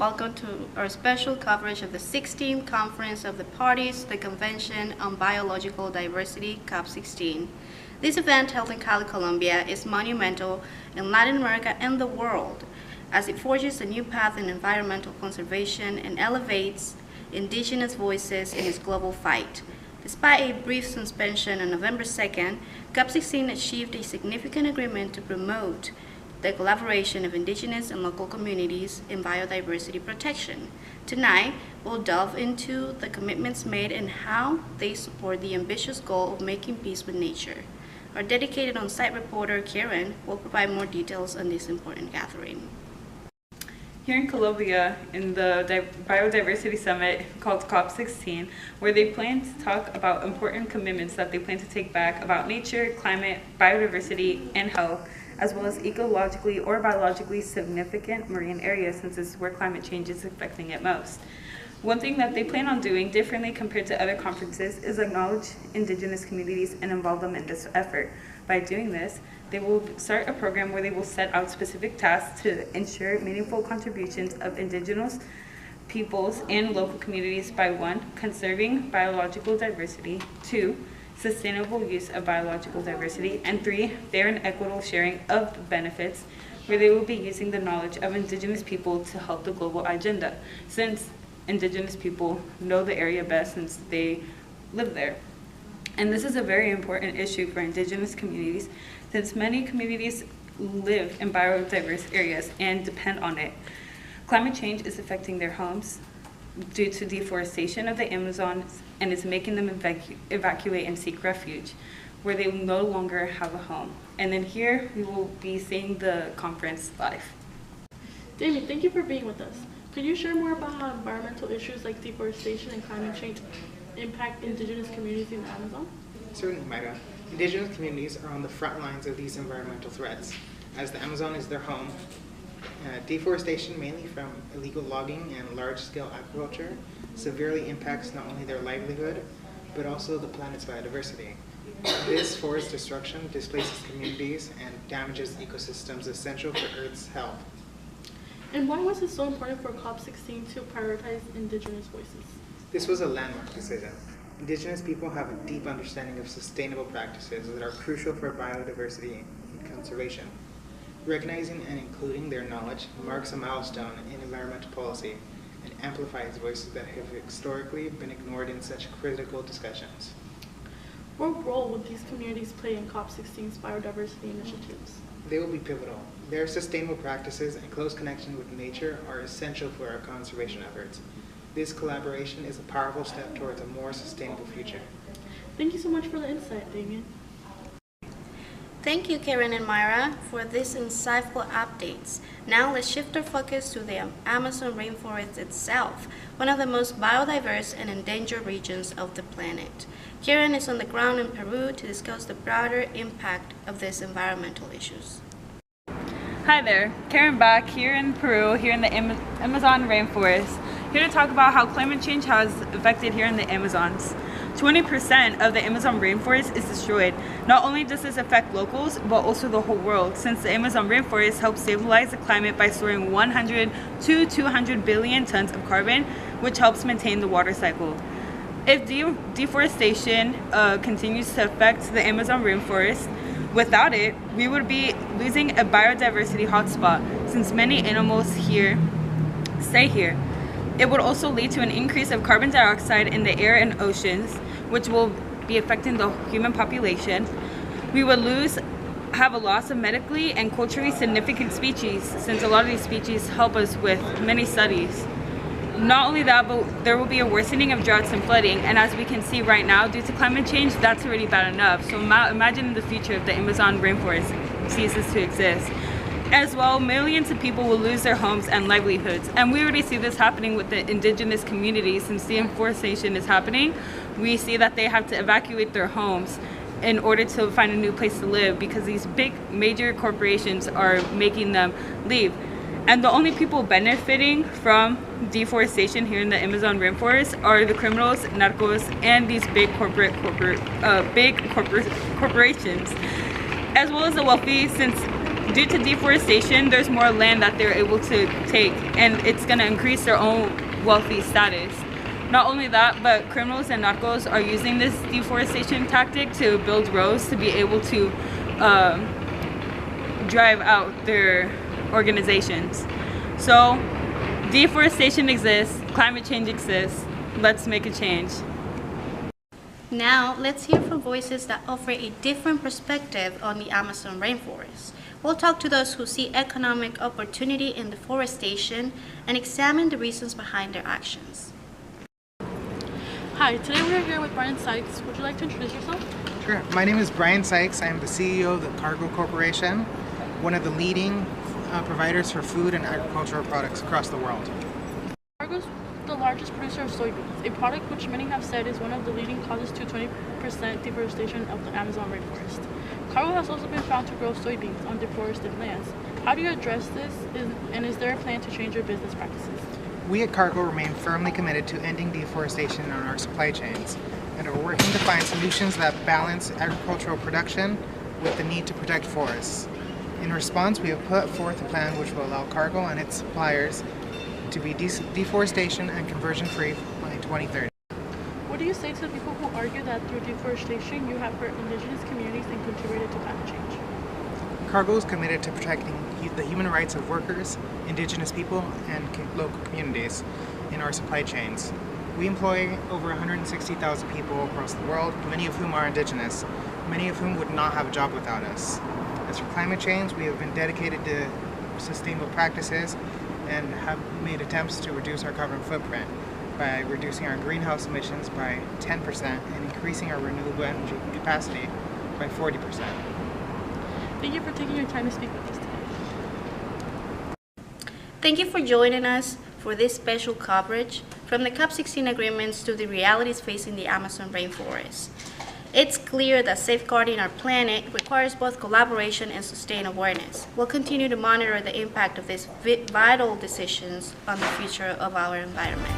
welcome to our special coverage of the 16th Conference of the Parties, the Convention on Biological Diversity, COP16. This event, held in Cali, Colombia, is monumental in Latin America and the world, as it forges a new path in environmental conservation and elevates indigenous voices in its global fight. Despite a brief suspension on November 2nd, COP16 achieved a significant agreement to promote the collaboration of indigenous and local communities in biodiversity protection. Tonight, we'll delve into the commitments made and how they support the ambitious goal of making peace with nature. Our dedicated on-site reporter, Karen, will provide more details on this important gathering. Here in Colombia, in the Biodiversity Summit called COP16, where they plan to talk about important commitments that they plan to take back about nature, climate, biodiversity, and health, as well as ecologically or biologically significant marine areas, since this is where climate change is affecting it most. One thing that they plan on doing differently compared to other conferences is acknowledge indigenous communities and involve them in this effort. By doing this, they will start a program where they will set out specific tasks to ensure meaningful contributions of indigenous peoples and local communities by 1, conserving biological diversity, 2, sustainable use of biological diversity, and 3, fair and equitable sharing of the benefits, where they will be using the knowledge of indigenous people to help the global agenda, since indigenous people know the area best since they live there. And this is a very important issue for indigenous communities, since many communities live in biodiverse areas and depend on it. Climate change is affecting their homes due to deforestation of the Amazon, and is making them evacuate and seek refuge, where they will no longer have a home. And then here we will be seeing the conference live. Damien, thank you for being with us. Could you share more about how environmental issues like deforestation and climate change impact indigenous communities in the Amazon? Certainly, Mayra. Indigenous communities are on the front lines of these environmental threats, as the Amazon is their home. Deforestation, mainly from illegal logging and large-scale agriculture, severely impacts not only their livelihood, but also the planet's biodiversity. This forest destruction displaces communities and damages ecosystems essential for Earth's health. And why was it so important for COP16 to prioritize indigenous voices? This was a landmark decision. Indigenous people have a deep understanding of sustainable practices that are crucial for biodiversity and conservation. Recognizing and including their knowledge marks a milestone in environmental policy and amplifies voices that have historically been ignored in such critical discussions. What role would these communities play in COP16's biodiversity initiatives? They will be pivotal. Their sustainable practices and close connection with nature are essential for our conservation efforts. This collaboration is a powerful step towards a more sustainable future. Thank you so much for the insight, Damien. Thank you, Karen and Myra, for these insightful updates. Now let's shift our focus to the Amazon rainforest itself, one of the most biodiverse and endangered regions of the planet. Karen is on the ground in Peru to discuss the broader impact of these environmental issues. Hi there, Karen back here in Peru, here in the Amazon rainforest, here to talk about how climate change has affected here in the Amazons. 20% of the Amazon rainforest is destroyed. Not only does this affect locals, but also the whole world, since the Amazon rainforest helps stabilize the climate by storing 100 to 200 billion tons of carbon, which helps maintain the water cycle. If deforestation continues to affect the Amazon rainforest, without it, we would be losing a biodiversity hotspot, since many animals here stay here. It would also lead to an increase of carbon dioxide in the air and oceans, which will be affecting the human population. We would have a loss of medically and culturally significant species, since a lot of these species help us with many studies. Not only that, but there will be a worsening of droughts and flooding, and as we can see right now, due to climate change, that's already bad enough. So imagine in the future if the Amazon rainforest ceases to exist. As well, millions of people will lose their homes and livelihoods. And we already see this happening with the indigenous communities. Since deforestation is happening, we see that they have to evacuate their homes in order to find a new place to live, because these big major corporations are making them leave. And the only people benefiting from deforestation here in the Amazon rainforest are the criminals, narcos, and these big corporations, as well as the wealthy, since due to deforestation, there's more land that they're able to take, and it's going to increase their own wealthy status. Not only that, but criminals and narcos are using this deforestation tactic to build roads to be able to drive out their organizations. So deforestation exists, climate change exists, let's make a change. Now, let's hear from voices that offer a different perspective on the Amazon rainforest. We'll talk to those who see economic opportunity in deforestation and examine the reasons behind their actions. Hi, today we're here with Brian Sykes. Would you like to introduce yourself? Sure. My name is Brian Sykes. I am the CEO of the Cargill Corporation, one of the leading providers for food and agricultural products across the world. Cargill's the largest producer of soybeans, a product which many have said is one of the leading causes to 20% deforestation of the Amazon rainforest. Cargill has also been found to grow soybeans on deforested lands. How do you address this, and is there a plan to change your business practices? We at Cargill remain firmly committed to ending deforestation on our supply chains and are working to find solutions that balance agricultural production with the need to protect forests. In response, we have put forth a plan which will allow Cargill and its suppliers to be deforestation and conversion-free by 2030. What do you say to the people who argue that through deforestation you have hurt indigenous communities and contributed to climate change? Cargill is committed to protecting the human rights of workers, indigenous people, and local communities in our supply chains. We employ over 160,000 people across the world, many of whom are indigenous, many of whom would not have a job without us. As for climate change, we have been dedicated to sustainable practices and have made attempts to reduce our carbon footprint by reducing our greenhouse emissions by 10% and increasing our renewable energy capacity by 40%. Thank you for taking your time to speak with us today. Thank you for joining us for this special coverage from the COP16 agreements to the realities facing the Amazon rainforest. It's clear that safeguarding our planet requires both collaboration and sustained awareness. We'll continue to monitor the impact of these vital decisions on the future of our environment.